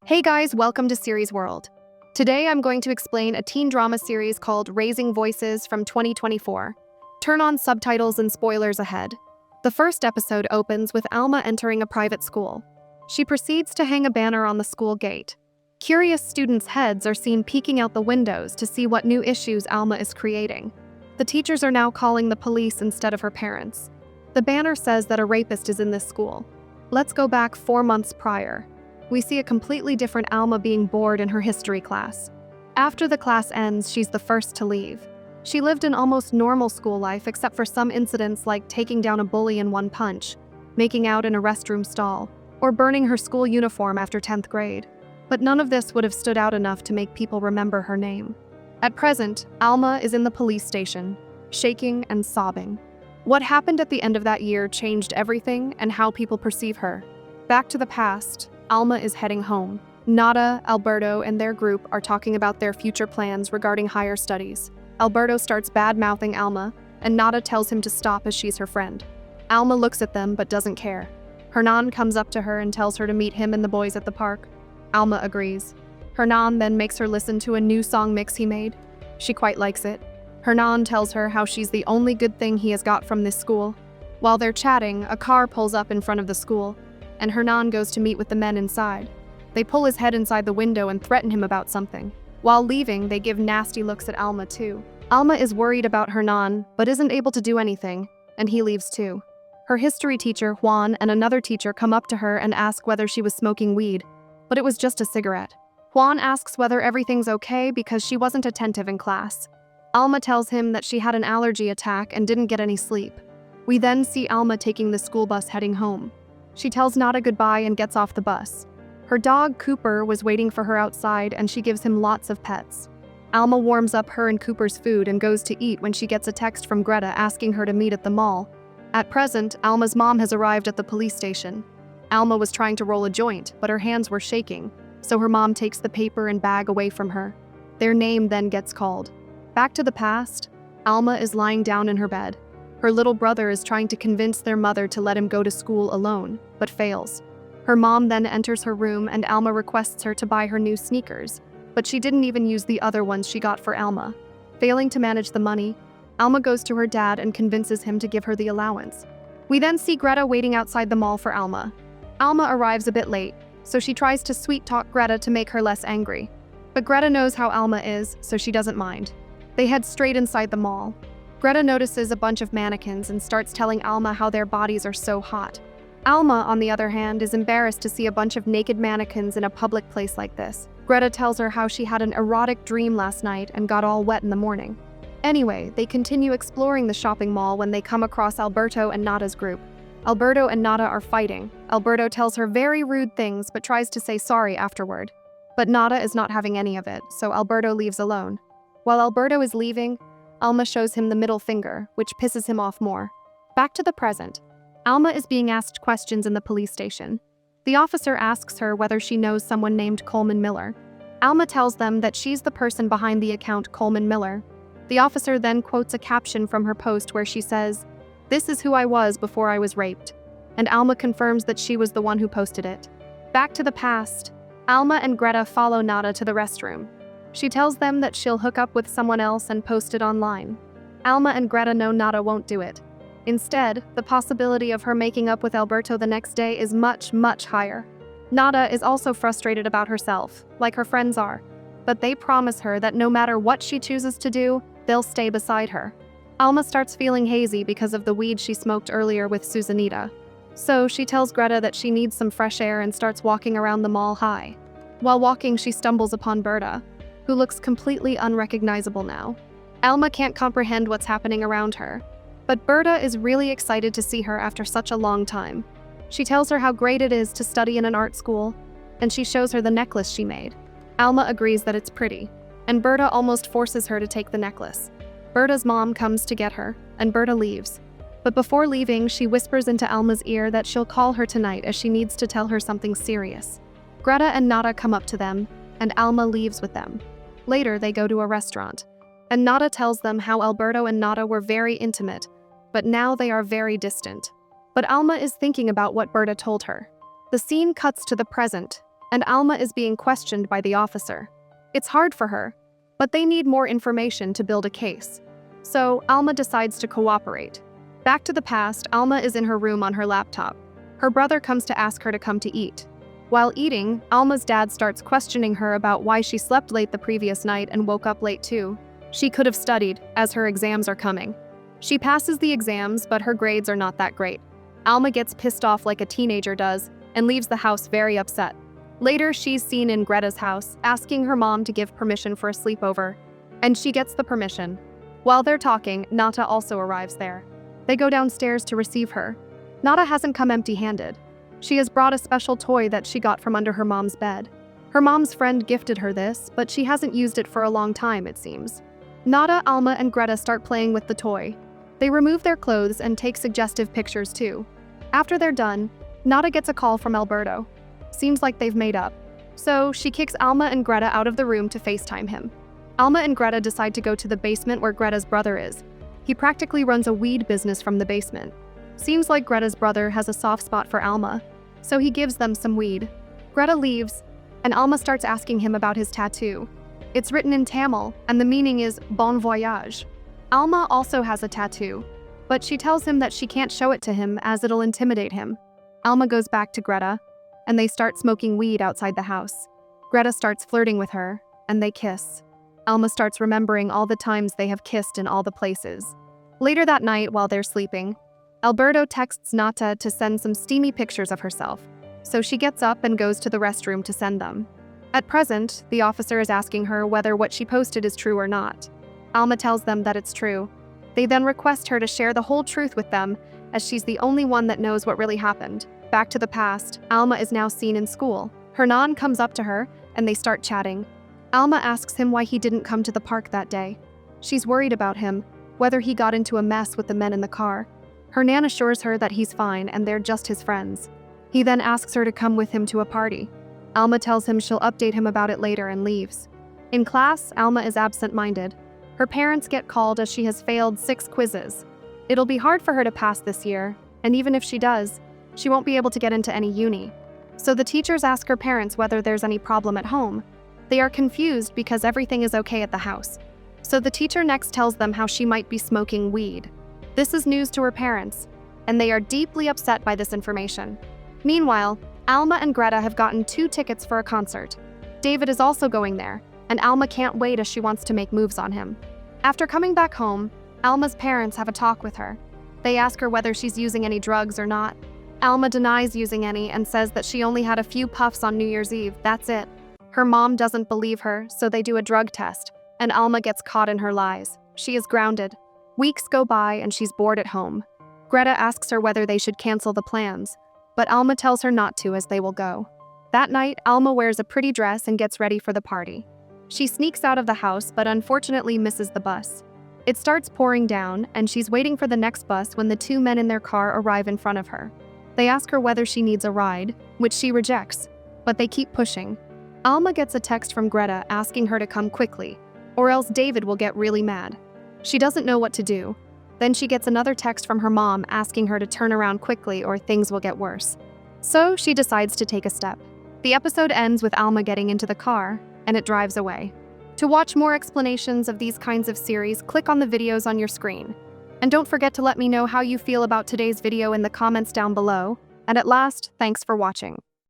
Hey guys, welcome to Series World. Today I'm going to explain a teen drama series called Raising Voices from 2024. Turn on subtitles and spoilers ahead. The first episode opens with Alma entering a private school. She proceeds to hang a banner on the school gate. Curious students' heads are seen peeking out the windows to see what new issues Alma is creating. The teachers are now calling the police instead of her parents. The banner says that a rapist is in this school. Let's go back 4 months prior. We see a completely different Alma being bored in her history class. After the class ends, she's the first to leave. She lived an almost normal school life except for some incidents like taking down a bully in one punch, making out in a restroom stall, or burning her school uniform after 10th grade. But none of this would have stood out enough to make people remember her name. At present, Alma is in the police station, shaking and sobbing. What happened at the end of that year changed everything and how people perceive her. Back to the past, Alma is heading home. Nada, Alberto, and their group are talking about their future plans regarding higher studies. Alberto starts bad-mouthing Alma, and Nada tells him to stop as she's her friend. Alma looks at them but doesn't care. Hernan comes up to her and tells her to meet him and the boys at the park. Alma agrees. Hernan then makes her listen to a new song mix he made. She quite likes it. Hernan tells her how she's the only good thing he has got from this school. While they're chatting, a car pulls up in front of the school, and Hernan goes to meet with the men inside. They pull his head inside the window and threaten him about something. While leaving, they give nasty looks at Alma too. Alma is worried about Hernan, but isn't able to do anything, and he leaves too. Her history teacher, Juan, and another teacher come up to her and ask whether she was smoking weed, but it was just a cigarette. Juan asks whether everything's okay because she wasn't attentive in class. Alma tells him that she had an allergy attack and didn't get any sleep. We then see Alma taking the school bus heading home. She tells Nada goodbye and gets off the bus. Her dog, Cooper, was waiting for her outside and she gives him lots of pets. Alma warms up her and Cooper's food and goes to eat when she gets a text from Greta asking her to meet at the mall. At present, Alma's mom has arrived at the police station. Alma was trying to roll a joint, but her hands were shaking, so her mom takes the paper and bag away from her. Their name then gets called. Back to the past, Alma is lying down in her bed. Her little brother is trying to convince their mother to let him go to school alone, but fails. Her mom then enters her room and Alma requests her to buy her new sneakers, but she didn't even use the other ones she got for Alma. Failing to manage the money, Alma goes to her dad and convinces him to give her the allowance. We then see Greta waiting outside the mall for Alma. Alma arrives a bit late, so she tries to sweet-talk Greta to make her less angry. But Greta knows how Alma is, so she doesn't mind. They head straight inside the mall. Greta notices a bunch of mannequins and starts telling Alma how their bodies are so hot. Alma, on the other hand, is embarrassed to see a bunch of naked mannequins in a public place like this. Greta tells her how she had an erotic dream last night and got all wet in the morning. Anyway, they continue exploring the shopping mall when they come across Alberto and Nada's group. Alberto and Nada are fighting. Alberto tells her very rude things but tries to say sorry afterward. But Nada is not having any of it, so Alberto leaves alone. While Alberto is leaving, Alma shows him the middle finger, which pisses him off more. Back to the present. Alma is being asked questions in the police station. The officer asks her whether she knows someone named Coleman Miller. Alma tells them that she's the person behind the account Coleman Miller. The officer then quotes a caption from her post where she says, "This is who I was before I was raped," and Alma confirms that she was the one who posted it. Back to the past. Alma and Greta follow Nada to the restroom. She tells them that she'll hook up with someone else and post it online. Alma and Greta know Nada won't do it. Instead, the possibility of her making up with Alberto the next day is much, much higher. Nada is also frustrated about herself, like her friends are, but they promise her that no matter what she chooses to do, they'll stay beside her. Alma starts feeling hazy because of the weed she smoked earlier with Susanita. So she tells Greta that she needs some fresh air and starts walking around the mall high. While walking, she stumbles upon Berta, who looks completely unrecognizable now. Alma can't comprehend what's happening around her, but Berta is really excited to see her after such a long time. She tells her how great it is to study in an art school, and she shows her the necklace she made. Alma agrees that it's pretty, and Berta almost forces her to take the necklace. Berta's mom comes to get her, and Berta leaves. But before leaving, she whispers into Alma's ear that she'll call her tonight as she needs to tell her something serious. Greta and Nada come up to them, and Alma leaves with them. Later, they go to a restaurant, and Nada tells them how Alberto and Nada were very intimate, but now they are very distant. But Alma is thinking about what Berta told her. The scene cuts to the present. and Alma is being questioned by the officer. It's hard for her, but they need more information to build a case. So, Alma decides to cooperate. Back to the past, Alma is in her room on her laptop. Her brother comes to ask her to come to eat. While eating, Alma's dad starts questioning her about why she slept late the previous night and woke up late too. She could have studied, as her exams are coming. She passes the exams, but her grades are not that great. Alma gets pissed off like a teenager does and leaves the house very upset. Later, she's seen in Greta's house, asking her mom to give permission for a sleepover, and she gets the permission. While they're talking, Nata also arrives there. They go downstairs to receive her. Nata hasn't come empty-handed. She has brought a special toy that she got from under her mom's bed. Her mom's friend gifted her this, but she hasn't used it for a long time, it seems. Nata, Alma, and Greta start playing with the toy. They remove their clothes and take suggestive pictures too. After they're done, Nata gets a call from Alberto. Seems like they've made up. So, she kicks Alma and Greta out of the room to FaceTime him. Alma and Greta decide to go to the basement where Greta's brother is. He practically runs a weed business from the basement. Seems like Greta's brother has a soft spot for Alma, so he gives them some weed. Greta leaves, and Alma starts asking him about his tattoo. It's written in Tamil, and the meaning is bon voyage. Alma also has a tattoo, but she tells him that she can't show it to him as it'll intimidate him. Alma goes back to Greta, and they start smoking weed outside the house. Greta starts flirting with her, and they kiss. Alma starts remembering all the times they have kissed in all the places. Later that night, while they're sleeping, Alberto texts Nata to send some steamy pictures of herself, so she gets up and goes to the restroom to send them. At present, the officer is asking her whether what she posted is true or not. Alma tells them that it's true. They then request her to share the whole truth with them, as she's the only one that knows what really happened. Back to the past, Alma is now seen in school. Hernan comes up to her, and they start chatting. Alma asks him why he didn't come to the park that day. She's worried about him, whether he got into a mess with the men in the car. Hernan assures her that he's fine and they're just his friends. He then asks her to come with him to a party. Alma tells him she'll update him about it later and leaves. In class, Alma is absent-minded. Her parents get called as she has failed 6 quizzes. It'll be hard for her to pass this year, and even if she does, she won't be able to get into any uni. So the teachers ask her parents whether there's any problem at home. They are confused because everything is okay at the house. So the teacher next tells them how she might be smoking weed. This is news to her parents, and they are deeply upset by this information. Meanwhile, Alma and Greta have gotten 2 tickets for a concert. David is also going there, and Alma can't wait as she wants to make moves on him. After coming back home, Alma's parents have a talk with her. They ask her whether she's using any drugs or not. Alma denies using any and says that she only had a few puffs on New Year's Eve, that's it. Her mom doesn't believe her, so they do a drug test, and Alma gets caught in her lies. She is grounded. Weeks go by and she's bored at home. Greta asks her whether they should cancel the plans, but Alma tells her not to as they will go. That night, Alma wears a pretty dress and gets ready for the party. She sneaks out of the house but unfortunately misses the bus. It starts pouring down and she's waiting for the next bus when the 2 men in their car arrive in front of her. They ask her whether she needs a ride, which she rejects, but they keep pushing. Alma gets a text from Greta asking her to come quickly, or else David will get really mad. She doesn't know what to do. Then she gets another text from her mom asking her to turn around quickly or things will get worse. So she decides to take a step. The episode ends with Alma getting into the car, and it drives away. To watch more explanations of these kinds of series, click on the videos on your screen. And don't forget to let me know how you feel about today's video in the comments down below. And at last, thanks for watching.